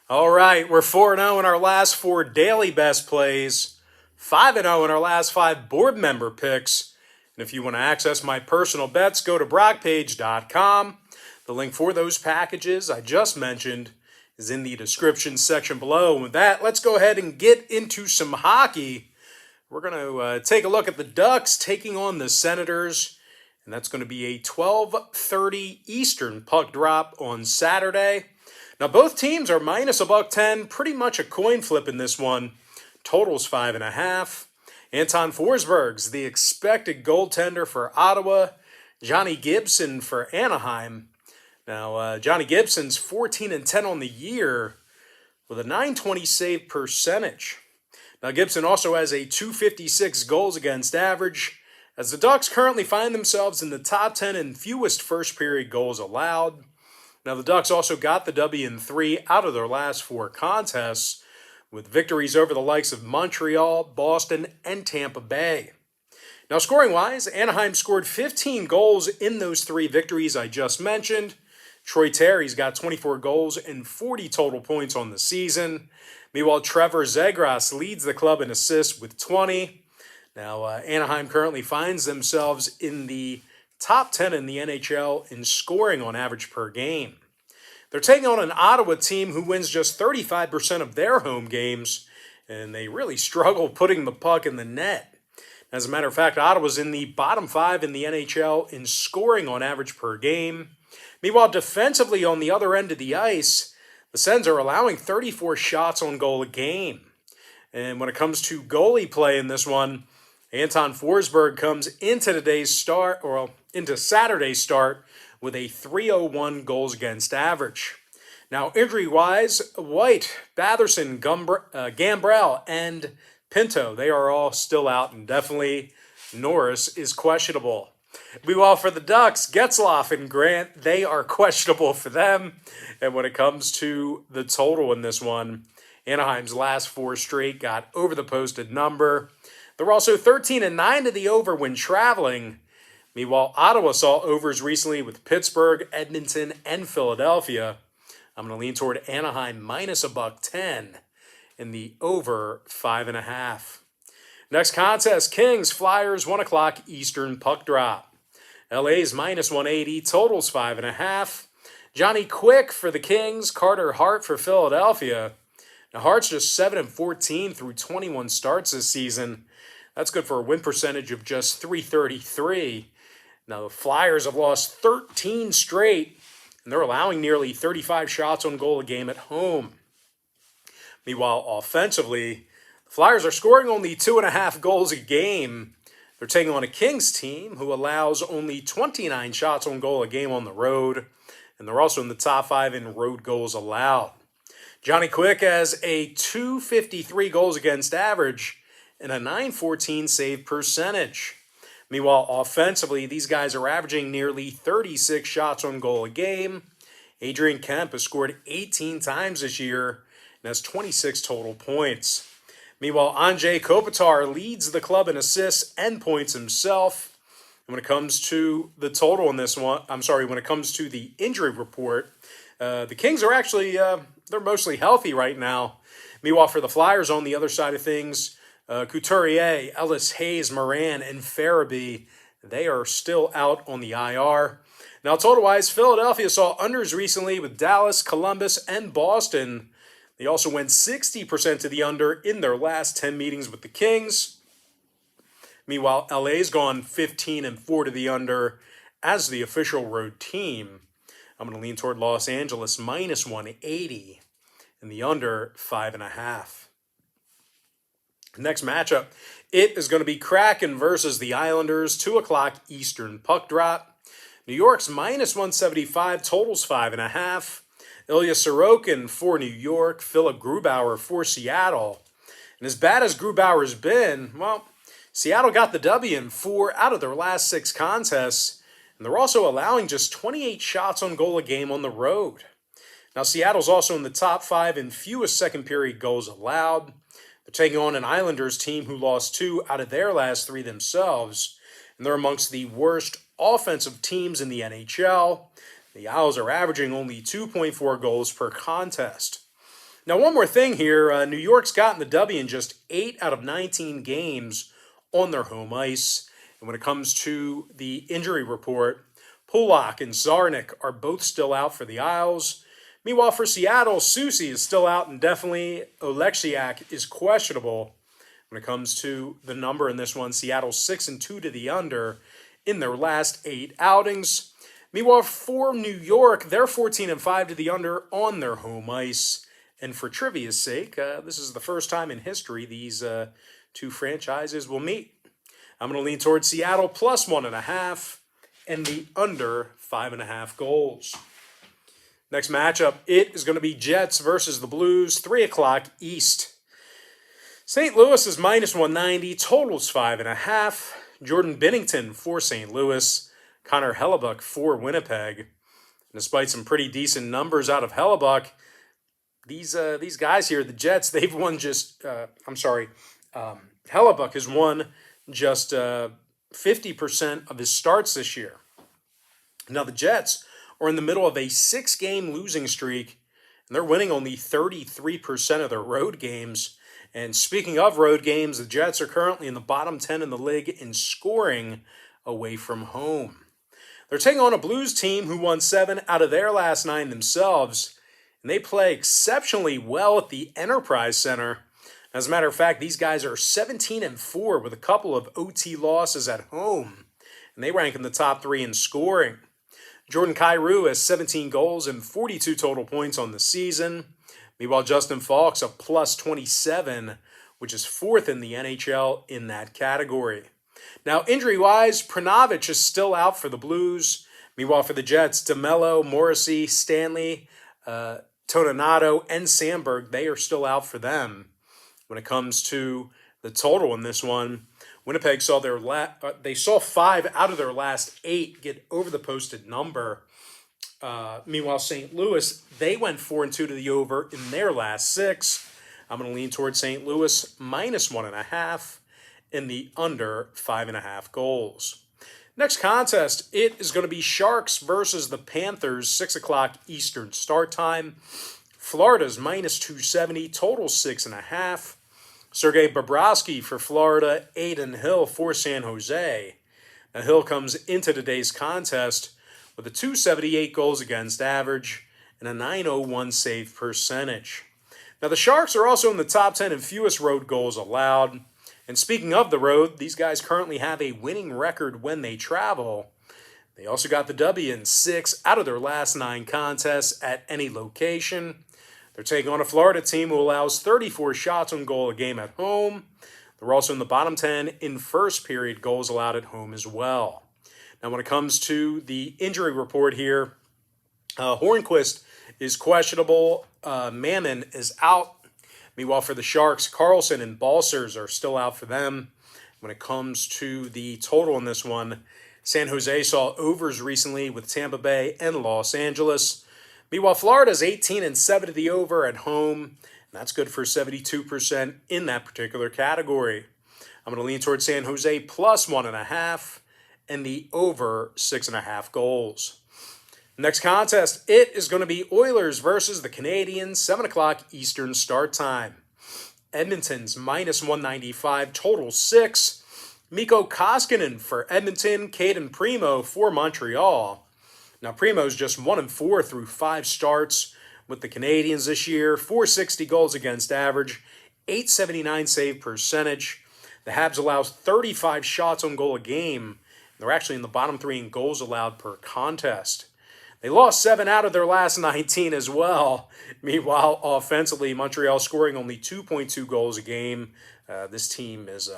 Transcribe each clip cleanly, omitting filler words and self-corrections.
All right, we're 4-0 in our last 4 daily best plays, 5-0 in our last 5 board member picks. And if you want to access my personal bets, go to brockpage.com. The link for those packages I just mentioned is in the description section below. And with that, let's go ahead and get into some hockey. We're going to take a look at the Ducks taking on the Senators, and that's going to be a 12:30 Eastern puck drop on Saturday. Now, both teams are minus $1.10, pretty much a coin flip in this one. Total's 5.5. Anton Forsberg's the expected goaltender for Ottawa. Johnny Gibson for Anaheim. Now, Johnny Gibson's 14-10 on the year with a .920 save percentage. Now, Gibson also has a .256 goals against average, as the Ducks currently find themselves in the top 10 in fewest first period goals allowed. Now, the Ducks also got the W in 3 out of their last 4 contests, with victories over the likes of Montreal, Boston, and Tampa Bay. Now, scoring-wise, Anaheim scored 15 goals in those 3 victories I just mentioned. Troy Terry's got 24 goals and 40 total points on the season. Meanwhile, Trevor Zegras leads the club in assists with 20. Now, Anaheim currently finds themselves in the top 10 in the NHL in scoring on average per game. They're taking on an Ottawa team who wins just 35% of their home games, and they really struggle putting the puck in the net. As a matter of fact, Ottawa's in the bottom 5 in the NHL in scoring on average per game. Meanwhile, defensively on the other end of the ice, the Sens are allowing 34 shots on goal a game. And when it comes to goalie play in this one, Anton Forsberg comes into Saturday's start with a .301 goals against average. Now, injury-wise, White, Batherson, Gambrell, and Pinto, they are all still out, and definitely Norris is questionable. Meanwhile, for the Ducks, Getzlaf and Grant, they are questionable for them. And when it comes to the total in this one, Anaheim's last 4 straight got over the posted number. They're also 13-9 to the over when traveling. Meanwhile, Ottawa saw overs recently with Pittsburgh, Edmonton, and Philadelphia. I'm going to lean toward Anaheim minus $1.10 in the over 5.5. Next contest, Kings, Flyers, 1 o'clock Eastern puck drop. LA's minus 180, totals 5.5. Johnny Quick for the Kings, Carter Hart for Philadelphia. Now, Hart's just 7-14 through 21 starts this season. That's good for a win percentage of just .333. Now, the Flyers have lost 13 straight, and they're allowing nearly 35 shots on goal a game at home. Meanwhile, offensively, the Flyers are scoring only 2.5 goals a game. They're taking on a Kings team who allows only 29 shots on goal a game on the road, and they're also in the top 5 in road goals allowed. Johnny Quick has a .253 goals against average and a .914 save percentage. Meanwhile, offensively, these guys are averaging nearly 36 shots on goal a game. Adrian Kemp has scored 18 times this year and has 26 total points. Meanwhile, Anze Kopitar leads the club in assists and points himself. And when it comes to the total in this one, when it comes to the injury report, the Kings are actually, they're mostly healthy right now. Meanwhile, for the Flyers on the other side of things, Couturier, Ellis, Hayes, Moran, and Farabee, they are still out on the IR. Now, total-wise, Philadelphia saw unders recently with Dallas, Columbus, and Boston. They also went 60% to the under in their last 10 meetings with the Kings. Meanwhile, LA's gone 15-4 to the under as the official road team. I'm going to lean toward Los Angeles minus 180 and the under 5.5. Next matchup, it is going to be Kraken versus the Islanders, 2 o'clock Eastern puck drop. New York's minus 175, totals 5.5. Ilya Sorokin for New York, Philip Grubauer for Seattle. And as bad as Grubauer's been, well, Seattle got the W in 4 out of their last 6 contests, and they're also allowing just 28 shots on goal a game on the road. Now, Seattle's also in the top 5 in fewest second-period goals allowed. They're taking on an Islanders team who lost 2 out of their last 3 themselves, and they're amongst the worst offensive teams in the NHL. The Isles are averaging only 2.4 goals per contest. Now, one more thing here. New York's gotten the W in just 8 out of 19 games on their home ice. And when it comes to the injury report, Pulock and Zarnik are both still out for the Isles. Meanwhile, for Seattle, Soucy is still out indefinitely. Oleksiak is questionable. When it comes to the number in this one, Seattle's 6-2 to the under in their last 8 outings. Meanwhile, for New York, they're 14-5 to the under on their home ice. And for trivia's sake, this is the first time in history these two franchises will meet. I'm going to lean towards Seattle plus 1.5 and the under 5.5 goals. Next matchup, it is going to be Jets versus the Blues, 3 o'clock East. St. Louis is minus 190, totals 5.5. Jordan Binnington for St. Louis, Connor Hellebuck for Winnipeg. And despite some pretty decent numbers out of Hellebuck, these guys here, the Jets, they've won just, Hellebuck has won just 50% of his starts this year. Now the Jets are in the middle of a 6-game losing streak, and they're winning only 33% of their road games. And speaking of road games, the Jets are currently in the bottom 10 in the league in scoring away from home. They're taking on a Blues team who won 7 out of their last 9 themselves, and they play exceptionally well at the Enterprise Center. As a matter of fact, these guys are 17-4 with a couple of OT losses at home, and they rank in the top 3 in scoring. Jordan Kyrou has 17 goals and 42 total points on the season. Meanwhile, Justin Falk's a plus 27, which is 4th in the NHL in that category. Now, injury-wise, Pranovic is still out for the Blues. Meanwhile, for the Jets, DeMello, Morrissey, Stanley, Toninato, and Sandberg, they are still out for them. When it comes to the total in this one, Winnipeg saw they saw 5 out of their last 8 get over the posted number. Meanwhile, St. Louis, they went 4-2 to the over in their last 6. I'm going to lean towards St. Louis minus 1.5 in the under 5.5 goals. Next contest, it is going to be Sharks versus the Panthers, 6 o'clock Eastern start time. Florida's minus 270, total 6.5. Sergei Bobrovsky for Florida, Aiden Hill for San Jose. Now, Hill comes into today's contest with a 278 goals against average and a 901 save percentage. Now, the Sharks are also in the top 10 in fewest road goals allowed. And speaking of the road, these guys currently have a winning record when they travel. They also got the W in 6 out of their last 9 contests at any location. They're taking on a Florida team who allows 34 shots on goal a game at home. They're also in the bottom 10 in first period goals allowed at home as well. Now, when it comes to the injury report here, Hornquist is questionable. Mammon is out. Meanwhile, for the Sharks, Carlson and Balsers are still out for them. When it comes to the total in this one, San Jose saw overs recently with Tampa Bay and Los Angeles. Meanwhile, Florida's 18-7 to the over at home, and that's good for 72% in that particular category. I'm going to lean towards San Jose plus 1.5 and the over 6.5 goals. Next contest, it is going to be Oilers versus the Canadiens, 7 o'clock Eastern start time. Edmonton's minus 195, total 6. Mikko Koskinen for Edmonton, Caden Primo for Montreal. Now, Primo's just 1-4 through 5 starts with the Canadiens this year, 460 goals against average, 879 save percentage. The Habs allow 35 shots on goal a game. They're actually in the bottom 3 in goals allowed per contest. They lost 7 out of their last 19 as well. Meanwhile, offensively, Montreal scoring only 2.2 goals a game. This team is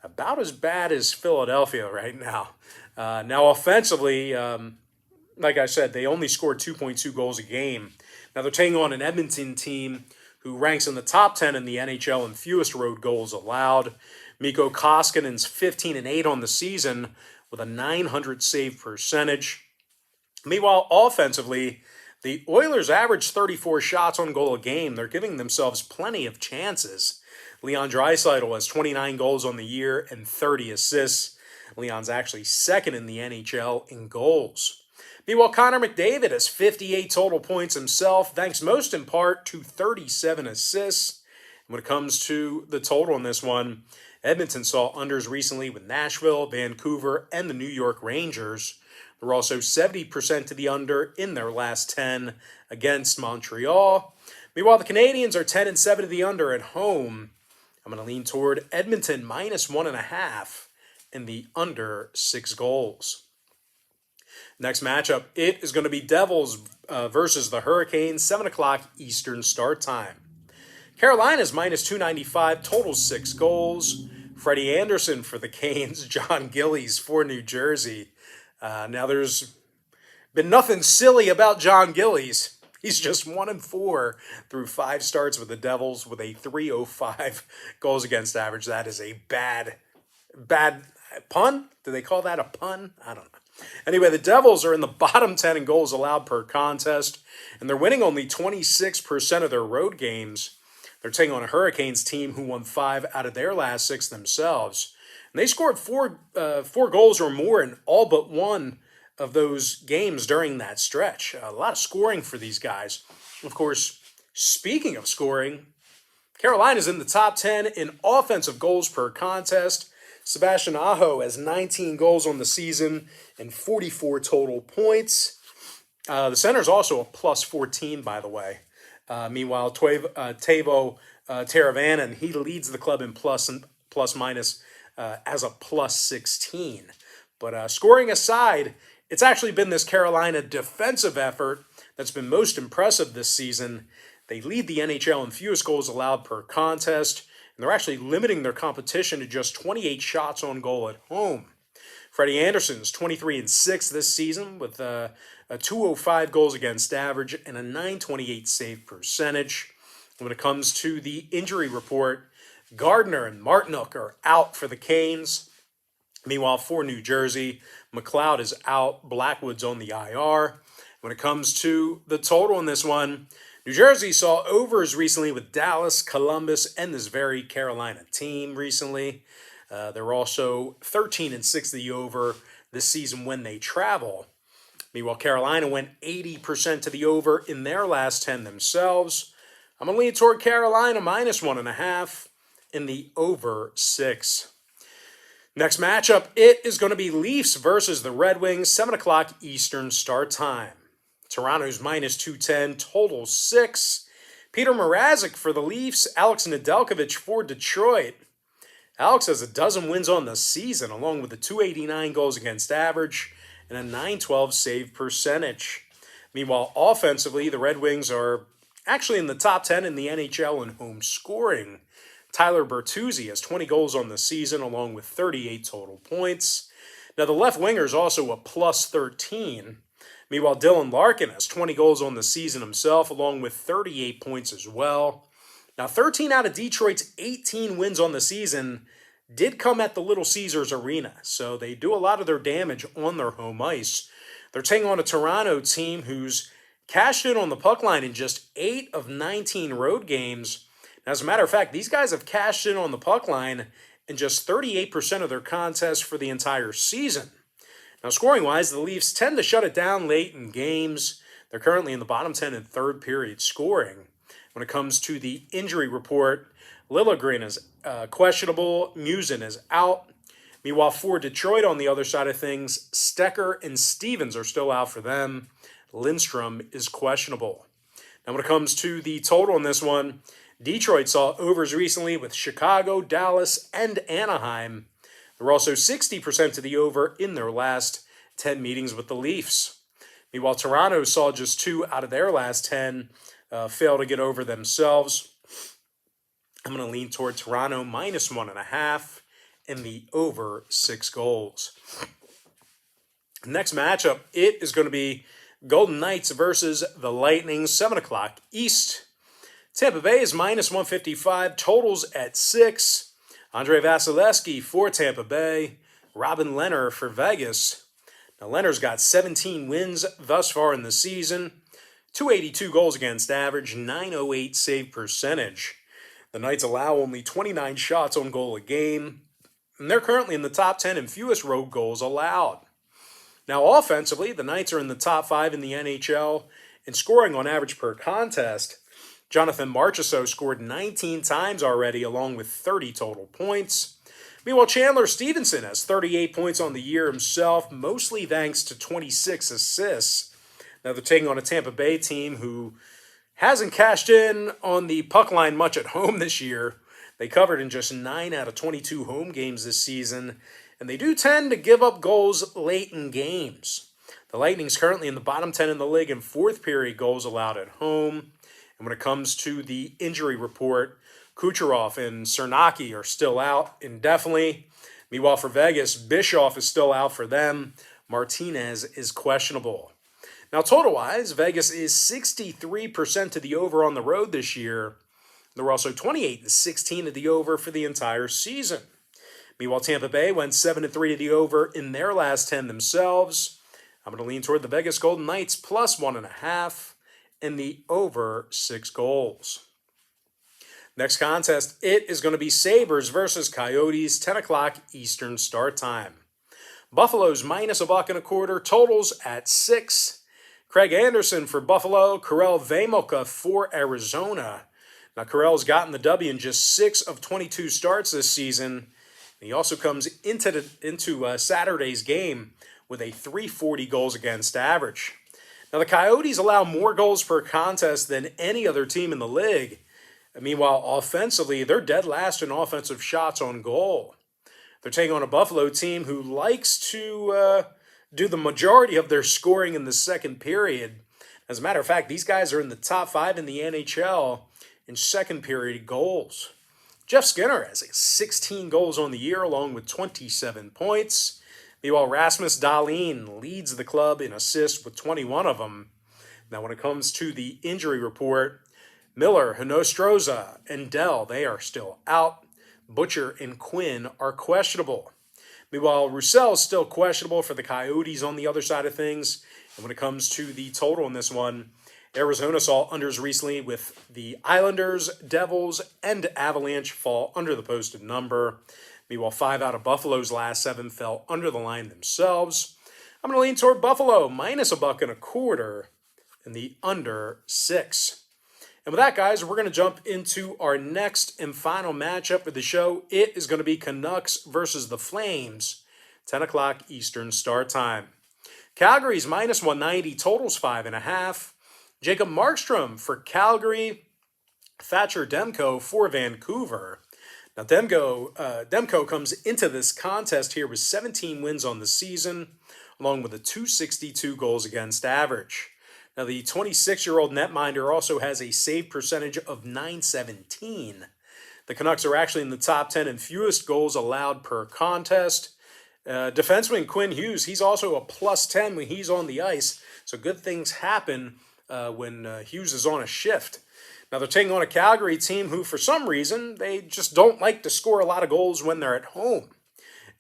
about as bad as Philadelphia right now. Now, offensively, like I said, they only scored 2.2 goals a game. Now, they're taking on an Edmonton team who ranks in the top 10 in the NHL in fewest road goals allowed. Mikko Koskinen's 15-8 on the season with a 900 save percentage. Meanwhile, offensively, the Oilers average 34 shots on goal a game. They're giving themselves plenty of chances. Leon Draisaitl has 29 goals on the year and 30 assists. Leon's actually second in the NHL in goals. Meanwhile, Connor McDavid has 58 total points himself, thanks most in part to 37 assists. And when it comes to the total in this one, Edmonton saw unders recently with Nashville, Vancouver, and the New York Rangers. They're also 70% to the under in their last 10 against Montreal. Meanwhile, the Canadiens are 10-7 to the under at home. I'm going to lean toward Edmonton -1.5 in the under 6 goals. Next matchup, it is going to be Devils versus the Hurricanes, 7 o'clock Eastern start time. Carolina's -295, total 6 goals. Freddie Anderson for the Canes, John Gillies for New Jersey. Now, there's been nothing silly about John Gillies. He's just 1-4 through 5 starts with the Devils with a .305 goals against average. That is a bad pun? Do they call that a pun? I don't know. Anyway, the Devils are in the bottom 10 in goals allowed per contest, and they're winning only 26% of their road games. They're taking on a Hurricanes team who won 5 out of their last 6 themselves. And they scored four goals or more in all but one of those games during that stretch. A lot of scoring for these guys. Of course, speaking of scoring, Carolina's in the top 10 in offensive goals per contest. Sebastian Aho has 19 goals on the season and 44 total points. The center's also a +14, by the way. Meanwhile, Teuvo Teravainen, he leads the club in plus minus as a +16. But scoring aside, it's actually been this Carolina defensive effort that's been most impressive this season. They lead the NHL in fewest goals allowed per contest, and they're actually limiting their competition to just 28 shots on goal at home. Freddie Anderson's 23-6 this season with a .205 goals against average and a .928 save percentage. When it comes to the injury report, Gardner and Martinook are out for the Canes. Meanwhile, for New Jersey, McLeod is out. Blackwood's on the IR. When it comes to the total in this one, New Jersey saw overs recently with Dallas, Columbus, and this very Carolina team recently. They're also 13-6 the over this season when they travel. Meanwhile, Carolina went 80% to the over in their last 10 themselves. I'm going to lean toward Carolina -1.5 in the over 6. Next matchup, it is going to be Leafs versus the Red Wings, 7 o'clock Eastern start time. Toronto's -210, total 6. Peter Mrazek for the Leafs, Alex Nedeljkovic for Detroit. Alex has a dozen wins on the season, along with the .289 goals against average and a .912 save percentage. Meanwhile, offensively, the Red Wings are actually in the top 10 in the NHL in home scoring. Tyler Bertuzzi has 20 goals on the season, along with 38 total points. Now, the left winger is also a +13. Meanwhile, Dylan Larkin has 20 goals on the season himself, along with 38 points as well. Now, 13 out of Detroit's 18 wins on the season did come at the Little Caesars Arena, so they do a lot of their damage on their home ice. They're taking on a Toronto team who's cashed in on the puck line in just 8 of 19 road games. As a matter of fact, these guys have cashed in on the puck line in just 38% of their contests for the entire season. Now, scoring-wise, the Leafs tend to shut it down late in games. They're currently in the bottom 10 in third period scoring. When it comes to the injury report, Liljegren is questionable. Musin is out. Meanwhile, for Detroit on the other side of things, Stecker and Stevens are still out for them. Lindstrom is questionable. Now, when it comes to the total in this one, Detroit saw overs recently with Chicago, Dallas, and Anaheim. They're also 60% to the over in their last 10 meetings with the Leafs. Meanwhile, Toronto saw just 2 out of their last 10 fail to get over themselves. I'm going to lean toward Toronto -1.5 in the over 6 goals. Next matchup, it is going to be Golden Knights versus the Lightning, 7 o'clock East. Tampa Bay is -155, totals at 6. Andre Vasilevsky for Tampa Bay, Robin Lehner for Vegas. Now, Lehner's got 17 wins thus far in the season, .282 goals against average, .908 save percentage. The Knights allow only 29 shots on goal a game, and they're currently in the top 10 in fewest road goals allowed. Now, offensively, the Knights are in the top 5 in the NHL in scoring on average per contest. Jonathan Marchessault scored 19 times already, along with 30 total points. Meanwhile, Chandler Stevenson has 38 points on the year himself, mostly thanks to 26 assists. Now, they're taking on a Tampa Bay team who hasn't cashed in on the puck line much at home this year. They covered in just 9 out of 22 home games this season, and they do tend to give up goals late in games. The Lightning's currently in the bottom 10 in the league in fourth period goals allowed at home. And when it comes to the injury report, Kucherov and Cernacki are still out indefinitely. Meanwhile, for Vegas, Bischoff is still out for them. Martinez is questionable. Now, total-wise, Vegas is 63% to the over on the road this year. They're also 28-16 to the over for the entire season. Meanwhile, Tampa Bay went 7-3 to the over in their last 10 themselves. I'm going to lean toward the Vegas Golden Knights plus 1.5 and the over 6 goals. Next contest, it is going to be Sabres versus Coyotes, 10 o'clock Eastern start time. Buffalo's minus $1.25, totals at 6. Craig Anderson for Buffalo, Karel Vejmelka for Arizona. Now, Karel's gotten the W in just 6 of 22 starts this season. He also comes into Saturday's game with a .340 goals against average. Now, the Coyotes allow more goals per contest than any other team in the league. Meanwhile, offensively, they're dead last in offensive shots on goal. They're taking on a Buffalo team who likes to do the majority of their scoring in the second period. As a matter of fact, these guys are in the top 5 in the NHL in second period goals. Jeff Skinner has 16 goals on the year, along with 27 points. Meanwhile, Rasmus Dahlin leads the club in assists with 21 of them. Now, when it comes to the injury report, Miller, Hinostroza, and Dell, they are still out. Butcher and Quinn are questionable. Meanwhile, Roussel is still questionable for the Coyotes on the other side of things. And when it comes to the total in this one, Arizona saw unders recently with the Islanders, Devils, and Avalanche fall under the posted number. Meanwhile, 5 out of Buffalo's last 7 fell under the line themselves. I'm going to lean toward Buffalo, minus $1.25, and the under 6. And with that, guys, we're going to jump into our next and final matchup of the show. It is going to be Canucks versus the Flames, 10 o'clock Eastern start time. Calgary's minus 190, totals 5.5. Jacob Markstrom for Calgary, Thatcher Demko for Vancouver. Now, Demko comes into this contest here with 17 wins on the season, along with a .262 goals against average. Now, the 26-year-old netminder also has a save percentage of .917. The Canucks are actually in the top 10 in fewest goals allowed per contest. Defenseman Quinn Hughes, he's also a plus 10 when he's on the ice, so good things happen when Hughes is on a shift. Now, they're taking on a Calgary team who, for some reason, they just don't like to score a lot of goals when they're at home.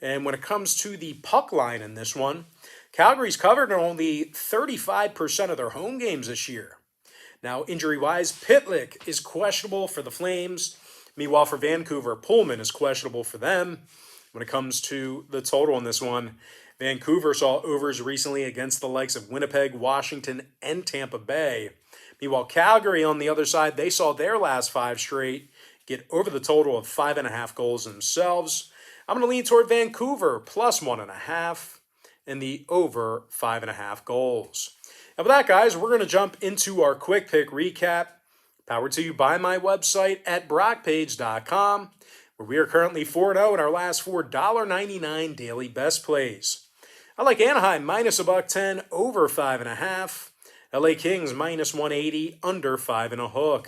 And when it comes to the puck line in this one, Calgary's covered in only 35% of their home games this year. Now, injury-wise, Pitlick is questionable for the Flames. Meanwhile, for Vancouver, Pullman is questionable for them. When it comes to the total on this one, Vancouver saw overs recently against the likes of Winnipeg, Washington, and Tampa Bay. Meanwhile, Calgary, on the other side, they saw their last 5 straight get over the total of 5.5 goals themselves. I'm going to lean toward Vancouver, plus 1.5, and the over 5.5 goals. And with that, guys, we're going to jump into our quick pick recap, powered to you by my website at brockpage.com, where we are currently 4-0 in our last 4 $1.99 daily best plays. I like Anaheim minus $1.10, over 5.5. LA Kings minus 180, under 5.5.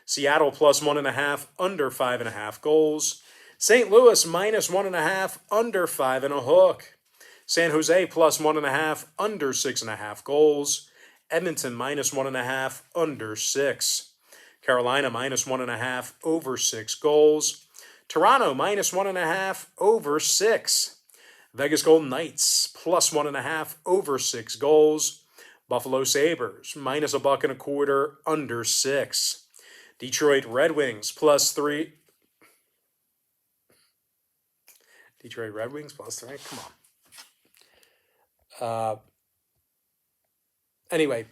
Seattle plus 1.5, under 5.5 goals. St. Louis minus 1.5, under 5.5. San Jose plus 1.5, under 6.5 goals. Edmonton minus 1.5, under 6. Carolina minus 1.5, over 6 goals. Toronto minus 1.5, over 6. Vegas Golden Knights plus 1.5, over 6 goals. Buffalo Sabres minus $1.25, under 6. Detroit Red Wings plus 3. Detroit Red Wings plus 3. Come Anyway,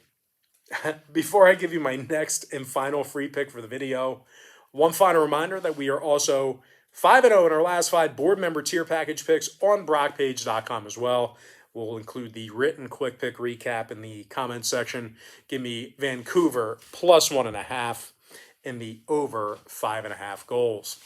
before I give you my next and final free pick for the video, one final reminder that we are also 5-0 in our last 5 board member tier package picks on brockpage.com as well. We'll include the written quick pick recap in the comment section. Give me Vancouver plus 1.5 in the over 5.5 goals.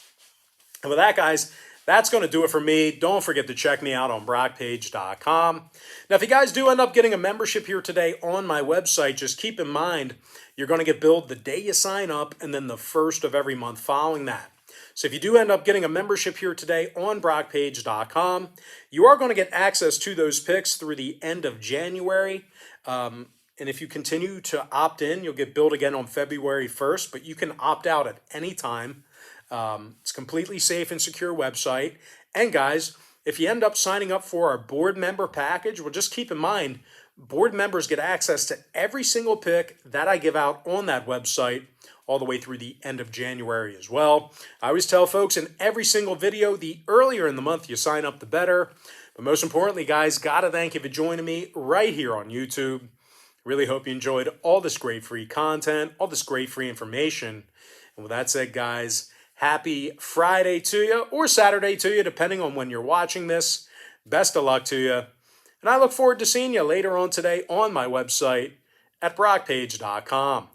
And with that, guys, that's going to do it for me. Don't forget to check me out on brockpage.com. Now, if you guys do end up getting a membership here today on my website, just keep in mind you're going to get billed the day you sign up and then the first of every month following that. So if you do end up getting a membership here today on brockpage.com, you are going to get access to those picks through the end of January. And if you continue to opt in, you'll get billed again on February 1st, but you can opt out at any time. It's a completely safe and secure website. And guys, if you end up signing up for our board member package, well, just keep in mind, board members get access to every single pick that I give out on that website all the way through the end of January as well. I always tell folks in every single video, the earlier in the month you sign up, the better. But most importantly, guys, gotta thank you for joining me right here on YouTube. Really hope you enjoyed all this great free content, all this great free information. And with that said, guys, happy Friday to you, or Saturday to you, depending on when you're watching this. Best of luck to you. And I look forward to seeing you later on today on my website at brockpage.com.